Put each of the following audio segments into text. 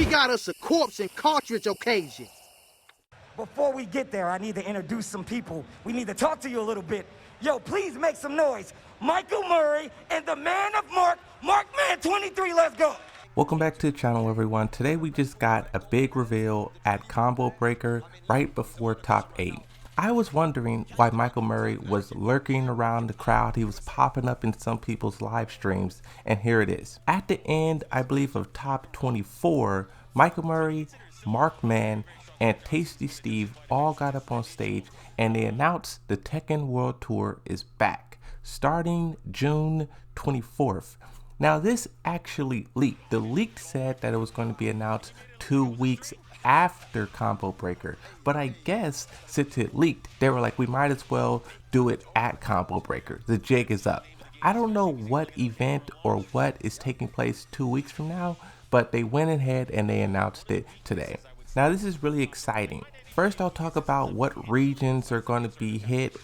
We got us a corpse and cartridge occasion. Before we get there, I need to introduce some people. We need to talk to you a little bit. Yo, please make some noise. Michael Murray and the man of Mark, Man 23, let's go. Welcome back to the channel, everyone. Today we just got a big reveal at Combo Breaker right before top 8. I was wondering why Michael Murray was lurking around the crowd. He was popping up in some people's live streams, and here it is. At the end, I believe, of top 24, Michael Murray, Markman, and Tasty Steve all got up on stage and they announced the Tekken World Tour is back starting June 24th. Now this actually leaked. The leak said that it was going to be announced 2 weeks after Combo Breaker, but I guess since it leaked, they were like, we might as well do it at Combo Breaker. The jig is up. I don't know what event or what is taking place 2 weeks from now, but they went ahead and they announced it today. Now this is really exciting. First I'll talk about what regions are going to be hit,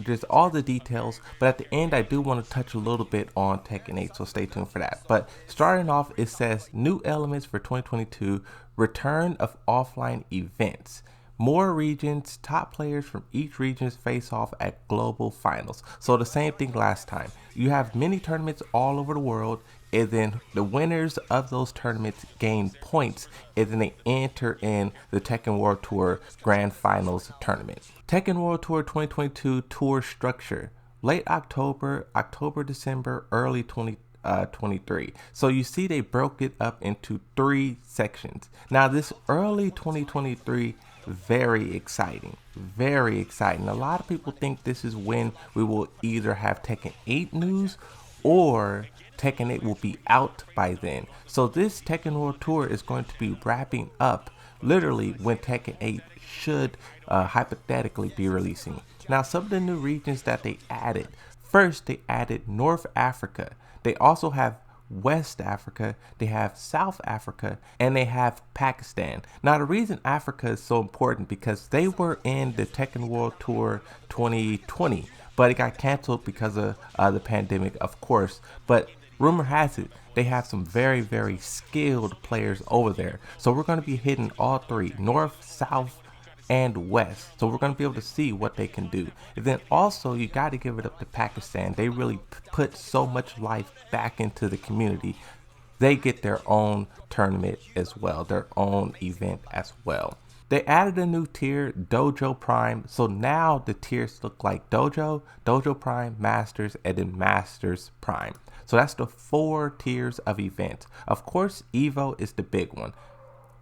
just all the details, but at the end I do want to touch a little bit on Tekken 8, so stay tuned for that. But starting off, it says new elements for 2022, return of offline events. More regions, top players from each region face off at global finals. So the same thing last time. You have many tournaments all over the world, and then the winners of those tournaments gain points, and then they enter in the Tekken World Tour Grand Finals tournament. Tekken World Tour 2022 tour structure: late October, December, early 2023. So you see they broke it up into 3 sections. Now this early 2023, very exciting. A lot of people think this is when we will either have Tekken 8 news or Tekken 8 will be out by then. So this Tekken World Tour is going to be wrapping up literally when Tekken 8 should hypothetically be releasing. Now some of the new regions that they added. First, they added North Africa. They also have West Africa, they have South Africa, and they have Pakistan. Now the reason Africa is so important because they were in the Tekken World Tour 2020, but it got canceled because of the pandemic, of course. But rumor has it they have some very, very skilled players over there. So we're going to be hitting all 3, North, South, and West. So we're going to be able to see what they can do. And then also you got to give it up to Pakistan. They really put so much life back into the community. They get their own tournament as well, their own event as well. They added a new tier, Dojo Prime. So now the tiers look like Dojo, Dojo Prime, Masters, and then Masters Prime. So that's the 4 tiers of events. Of course, Evo is the big one.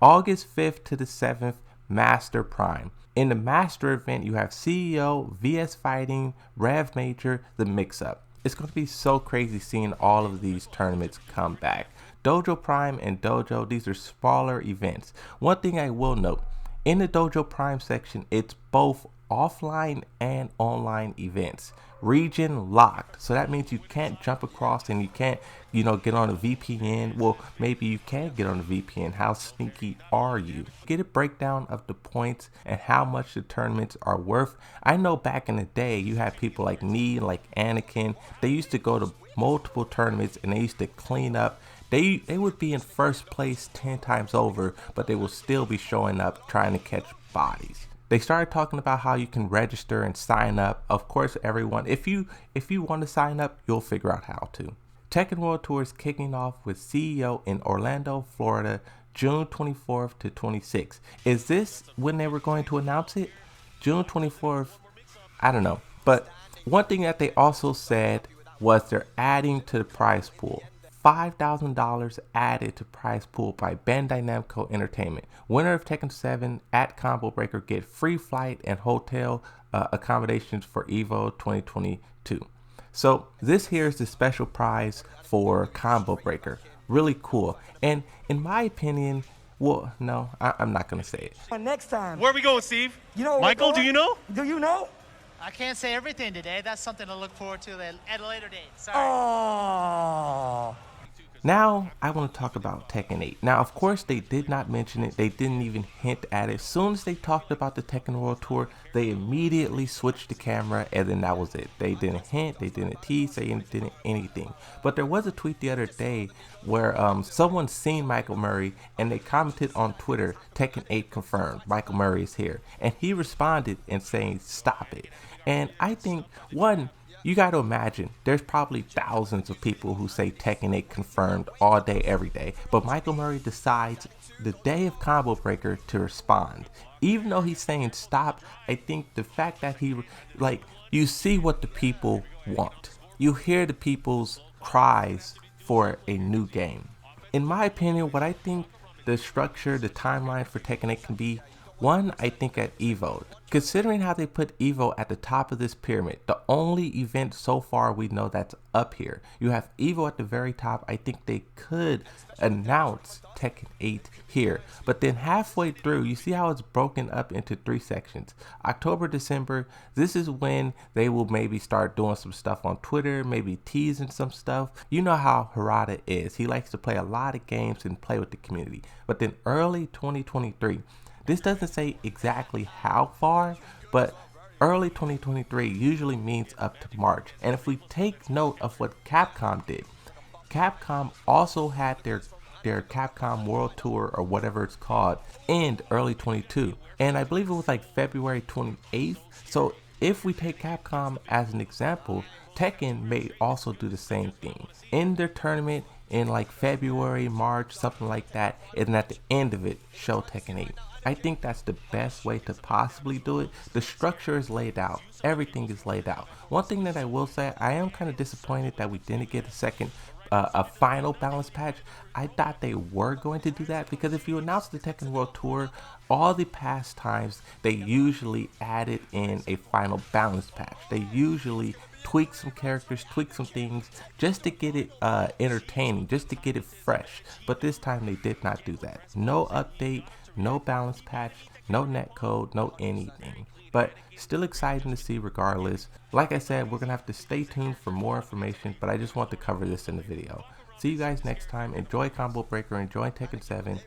August 5th to the 7th, Master Prime. In the Master event, you have CEO, VS Fighting, Rev Major, the mix-up. It's going to be so crazy seeing all of these tournaments come back. Dojo Prime and Dojo, these are smaller events. One thing I will note, in the Dojo Prime section, it's both offline and online events. Region locked. So that means you can't jump across and you can't, get on a VPN. Well, maybe you can get on a VPN. How sneaky are you? Get a breakdown of the points and how much the tournaments are worth. I know back in the day, you had people like me, like Anakin. They used to go to multiple tournaments and they used to clean up. They would be in first place 10 times over, but they will still be showing up trying to catch bodies. They started talking about how you can register and sign up. Of course, everyone, if you want to sign up, you'll figure out how to. Tekken World Tour is kicking off with CEO in Orlando, Florida, June 24th to 26th. Is this when they were going to announce it? June 24th? I don't know. But one thing that they also said was they're adding to the prize pool. $5,000 added to prize pool by Bandai Namco Entertainment. Winner of Tekken 7 at Combo Breaker get free flight and hotel accommodations for EVO 2022. So this here is the special prize for Combo Breaker. Really cool. And in my opinion, well, no, I'm not going to say it. Next time. Where are we going, Steve? Michael, do you know? Do you know? I can't say everything today. That's something to look forward to at a later date. Sorry. Oh. Now, I want to talk about Tekken 8. Now, of course, they did not mention it. They didn't even hint at it. As soon as they talked about the Tekken World Tour, they immediately switched the camera, and then that was it. They didn't hint, they didn't tease, they didn't anything. But there was a tweet the other day where someone seen Michael Murray, and they commented on Twitter, Tekken 8 confirmed, Michael Murray is here. And he responded and saying, stop it. And I think, one, you got to imagine, there's probably thousands of people who say Tekken 8 confirmed all day, every day. But Michael Murray decides the day of Combo Breaker to respond. Even though he's saying stop, I think the fact that you see what the people want. You hear the people's cries for a new game. In my opinion, what I think the structure, the timeline for Tekken 8 can be, one, I think at EVO. Considering how they put EVO at the top of this pyramid, the only event so far we know that's up here. You have EVO at the very top. I think they could announce Tekken 8 here. But then halfway through, you see how it's broken up into 3 sections. October, December, this is when they will maybe start doing some stuff on Twitter, maybe teasing some stuff. You know how Harada is. He likes to play a lot of games and play with the community. But then early 2023, this doesn't say exactly how far, but early 2023 usually means up to March. And if we take note of what Capcom did, Capcom also had their Capcom World Tour, or whatever it's called, end early 22. And I believe it was like February 28th. So if we take Capcom as an example, Tekken may also do the same thing. End their tournament in like February, March, something like that, and at the end of it, show Tekken 8. I think that's the best way to possibly do it. The structure is laid out. Everything is laid out. One thing that I will say, I am kind of disappointed that we didn't get a final balance patch. I thought they were going to do that, because if you announce the Tekken World Tour, all the past times they usually added in a final balance patch. They usually tweak some characters, tweak some things, just to get it entertaining, just to get it fresh. But this time they did not do that. No update, no balance patch, no netcode, no anything. But still exciting to see regardless. Like I said, we're going to have to stay tuned for more information, but I just want to cover this in the video. See you guys next time. Enjoy Combo Breaker, enjoy Tekken 7.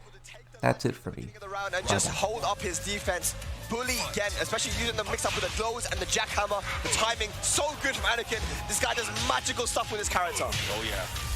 That's it for me. And just hold up his defense, bully again, especially using the mix up with the glows and the jackhammer. The timing so good from Anakin. This guy does magical stuff with his character. Oh yeah.